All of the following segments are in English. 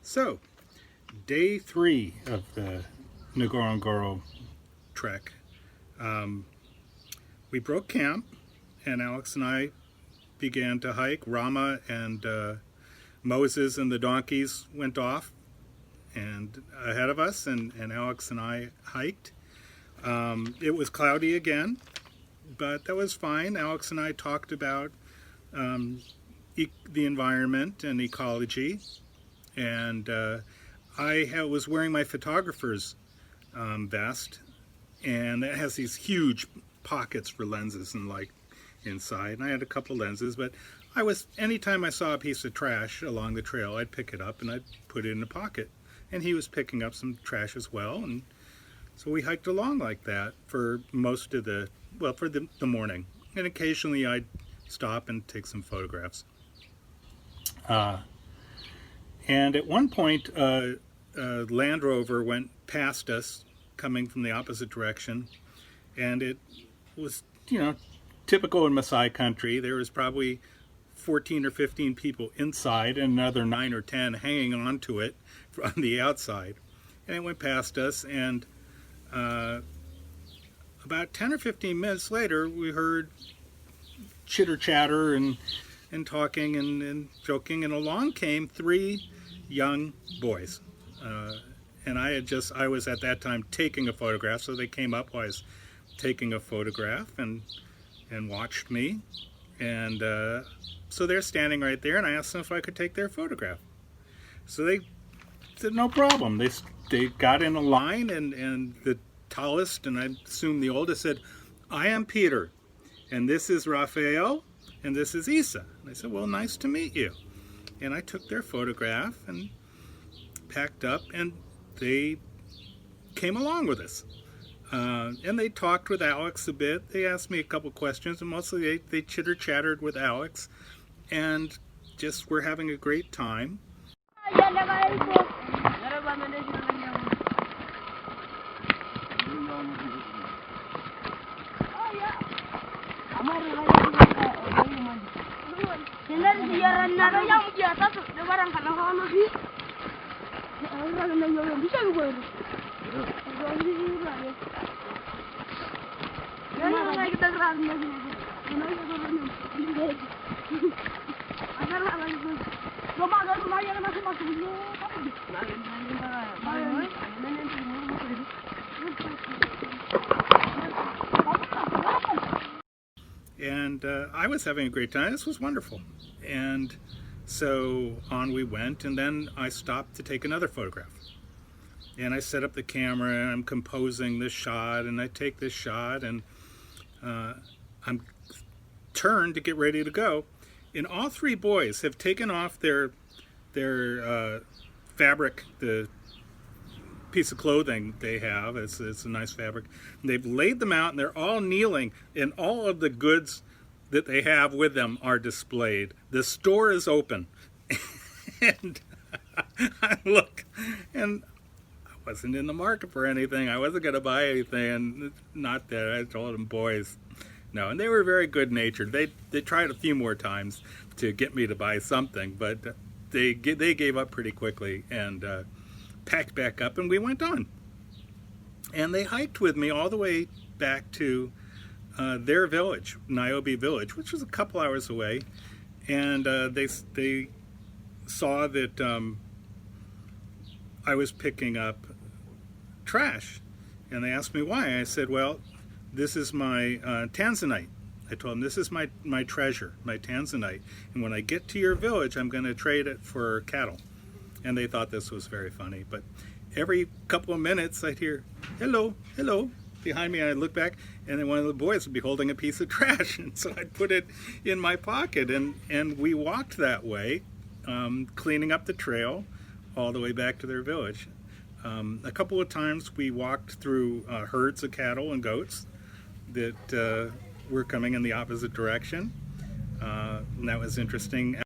So, day 3 of the Ngorongoro Trek. We broke camp, and Alex and I began to hike. Rama and Moses and the donkeys went off and ahead of us, and Alex and I hiked. It was cloudy again, but that was fine. Alex and I talked about the environment and ecology, and I was wearing my photographer's vest, and that has these huge pockets for lenses and like inside, and I had a couple lenses, but anytime I saw a piece of trash along the trail, I'd pick it up and I'd put it in a pocket, and he was picking up some trash as well, and so we hiked along like that for most of the morning, and occasionally I'd stop and take some photographs. And at one point, a Land Rover went past us coming from the opposite direction, and it was, typical in Masaai country. There was probably 14 or 15 people inside and another 9 or 10 hanging on to it from the outside. And it went past us, and about 10 or 15 minutes later, we heard chitter chatter and talking and joking, and along came 3 young boys. And I was at that time taking a photograph, so they came up while I was taking a photograph and watched me. And so they're standing right there, and I asked them if I could take their photograph. So they said no problem. They got in a line, and the tallest, and I assume the oldest, said, "I am Peter, and this is Raphael, and this is Isa." And I said, "Well, nice to meet you." And I took their photograph and packed up, and they came along with us. And they talked with Alex a bit. They asked me a couple questions, and mostly they chitter-chattered with Alex, and just were having a great time. And I was having a great time. This was wonderful. And so on we went, and then I stopped to take another photograph. And I set up the camera, and I'm composing this shot, and I take this shot, and I'm turned to get ready to go. And all 3 boys have taken off their fabric, the piece of clothing they have. It's a nice fabric. And they've laid them out, and they're all kneeling, and all of the goods that they have with them are displayed. The store is open. And I look, and I wasn't in the market for anything. I wasn't going to buy anything, and not that. I told them, boys, no. And they were very good-natured. They tried a few more times to get me to buy something, but they gave up pretty quickly and packed back up, and we went on. And they hiked with me all the way back to their village, Niobe village, which was a couple hours away. And they saw that I was picking up trash, and they asked me why. I said, well, this is my tanzanite. I told them, this is my treasure, my tanzanite, and when I get to your village, I'm going to trade it for cattle. And they thought this was very funny. But every couple of minutes, I'd hear, "Hello, hello," behind me, and I'd look back, and then one of the boys would be holding a piece of trash, and so I'd put it in my pocket, and we walked that way, cleaning up the trail all the way back to their village. A couple of times we walked through herds of cattle and goats that were coming in the opposite direction, and that was interesting.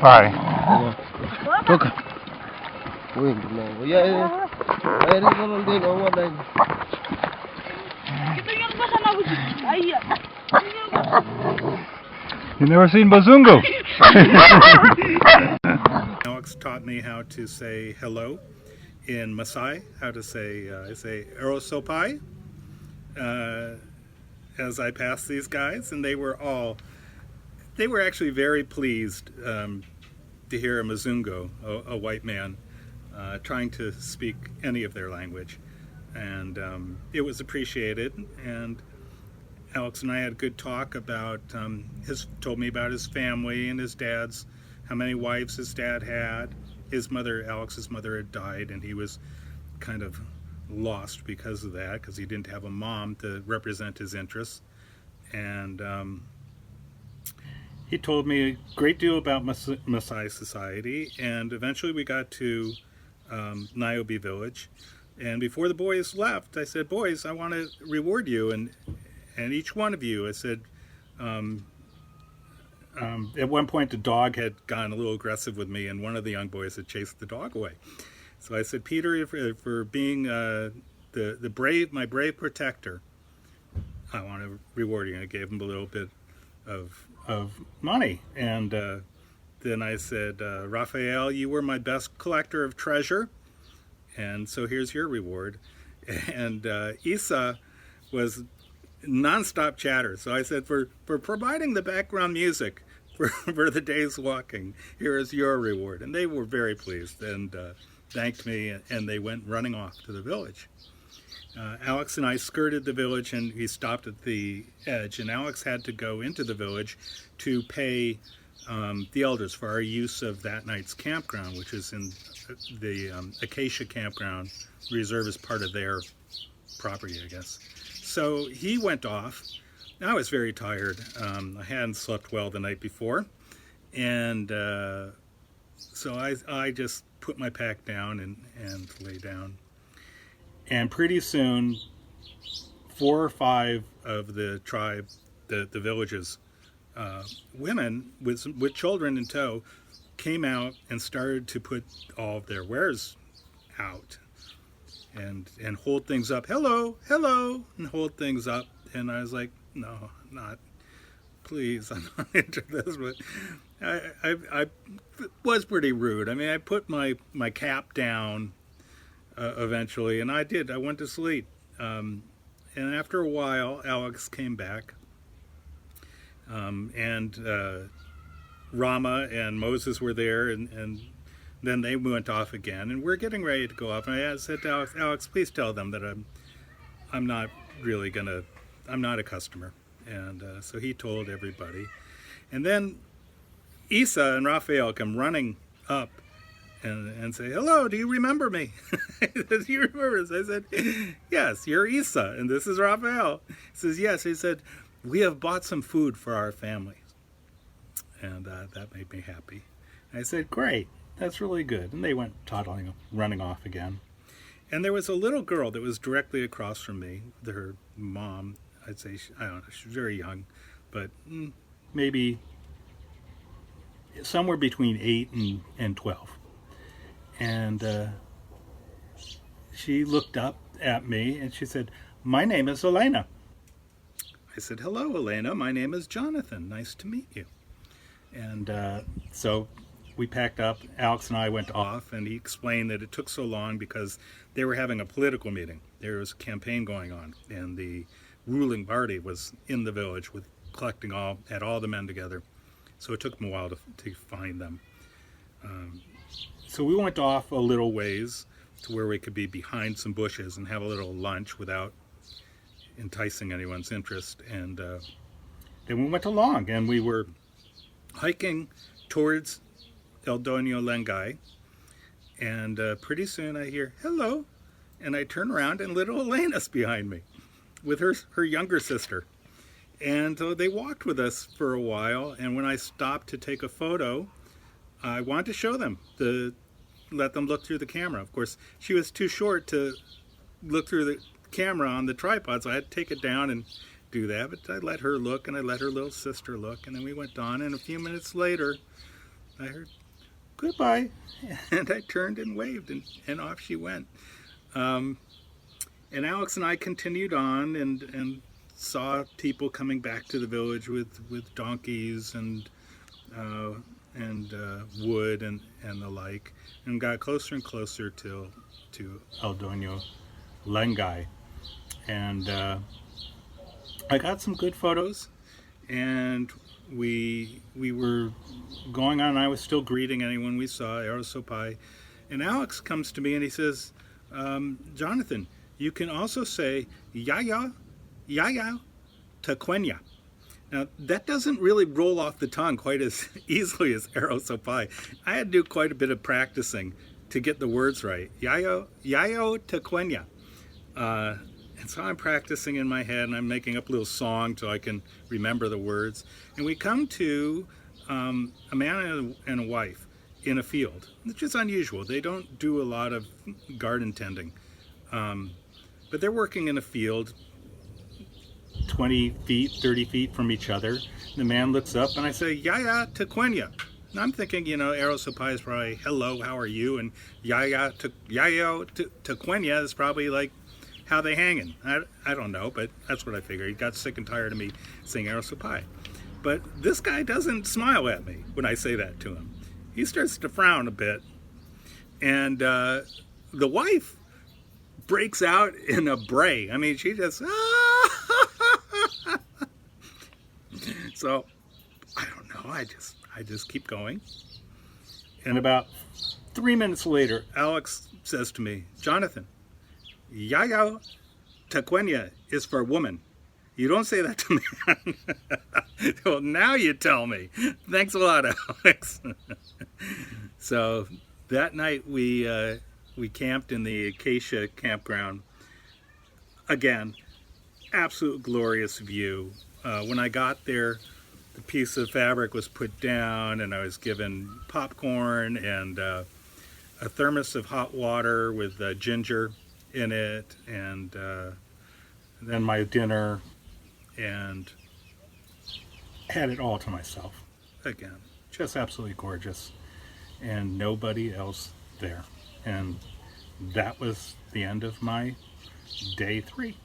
Bye. Toka. Wait, no. Yeah. Ay, rin din o wala. You never seen Bazungu? Alex taught me how to say hello in Masaai, how to say Erosopai as I passed these guys, and they were actually very pleased to hear a Mzungu, a white man, trying to speak any of their language, and it was appreciated. And Alex and I had a good talk about told me about his family and his dad's, how many wives his dad had. His mother, Alex's mother, had died, and he was kind of lost because of that, because he didn't have a mom to represent his interests. And he told me a great deal about Maasai society, and eventually we got to Niobe village. And before the boys left, I said, boys, I want to reward you, and each one of you. I said, at one point the dog had gotten a little aggressive with me, and one of the young boys had chased the dog away. So I said, Peter, for being my brave protector, I want to reward you. And I gave him a little bit of money. And then I said, Raphael, you were my best collector of treasure, and so here's your reward. And Isa was nonstop chatter. So I said, for providing the background music for the day's walking, here is your reward. And they were very pleased and thanked me, and they went running off to the village. Alex and I skirted the village, and we stopped at the edge, and Alex had to go into the village to pay the elders for our use of that night's campground, which is in the Acacia Campground Reserve, as part of their property, I guess. So he went off. I was very tired. I hadn't slept well the night before, and so I just put my pack down and lay down. And pretty soon, 4 or 5 of the tribe, the village's women with children in tow, came out and started to put all of their wares out and hold things up. Hello, and hold things up. And I was like, no, not, please, I'm not into this. But I was pretty rude. I mean, I put my cap down eventually, and I did. I went to sleep. And after a while, Alex came back, and Rama and Moses were there, and then they went off again, and we're getting ready to go off. And I said to Alex, please tell them that I'm not really I'm not a customer. And so he told everybody. And then Isa and Raphael come running up and say, hello, do you remember me? Do you remember us? I said, yes, you're Isa, and this is Raphael. He says, yes. He said, we have bought some food for our family. And that made me happy. And I said, great, that's really good. And they went running off again. And there was a little girl that was directly across from me, her mom. I'd say, I don't know, she was very young, but maybe somewhere between 8 and 12. And she looked up at me and she said, my name is Elena. I said, hello, Elena. My name is Jonathan. Nice to meet you. And so we packed up. Alex and I went off, and he explained that it took so long because they were having a political meeting. There was a campaign going on, and the ruling party was in the village collecting all the men together. So it took them a while to find them. So we went off a little ways to where we could be behind some bushes and have a little lunch without enticing anyone's interest. And then we went along, and we were hiking towards El Doño Lengai, and pretty soon I hear, hello, and I turn around, and little Elena's behind me with her younger sister. And they walked with us for a while, and when I stopped to take a photo, I wanted to show them, let them look through the camera. Of course, she was too short to look through the camera on the tripod, so I had to take it down and do that. But I let her look, and I let her little sister look, and then we went on, and a few minutes later, I heard, "Goodbye." And I turned and waved, and off she went. Um, and Alex and I continued on and saw people coming back to the village with donkeys uh, wood and the like, and got closer and closer to El Doño Lengai. And I got some good photos, and we were going on. I was still greeting anyone we saw, Aerosopai, and Alex comes to me and he says, "Jonathan, you can also say Yaya, Yaya, Taquenya." Now, that doesn't really roll off the tongue quite as easily as Aerosopai. I had to do quite a bit of practicing to get the words right. Yayo, Yayo Taquenya. And so I'm practicing in my head, and I'm making up a little song so I can remember the words. And we come to a man and a wife in a field, which is unusual. They don't do a lot of garden tending. But they're working in a field 20 feet, 30 feet from each other. The man looks up, and I say, "Yaya Taquenya." And I'm thinking, Aerosopai is probably, "Hello, how are you?" And Yayo Taquenya is probably like, "How they hanging?" I don't know, but that's what I figured. He got sick and tired of me saying Aerosopai. But this guy doesn't smile at me when I say that to him. He starts to frown a bit. And the wife breaks out in a bray. I mean, she just, So, I don't know. I just keep going. And about 3 minutes later, Alex says to me, "Jonathan, Yayo Taquenya is for woman. You don't say that to me." Well, now you tell me. Thanks a lot, Alex. So that night we camped in the Acacia campground. Again, absolute glorious view. When I got there, the piece of fabric was put down, and I was given popcorn and a thermos of hot water with ginger in it, and then my dinner, and had it all to myself. Again, just absolutely gorgeous, and nobody else there. And that was the end of my day 3.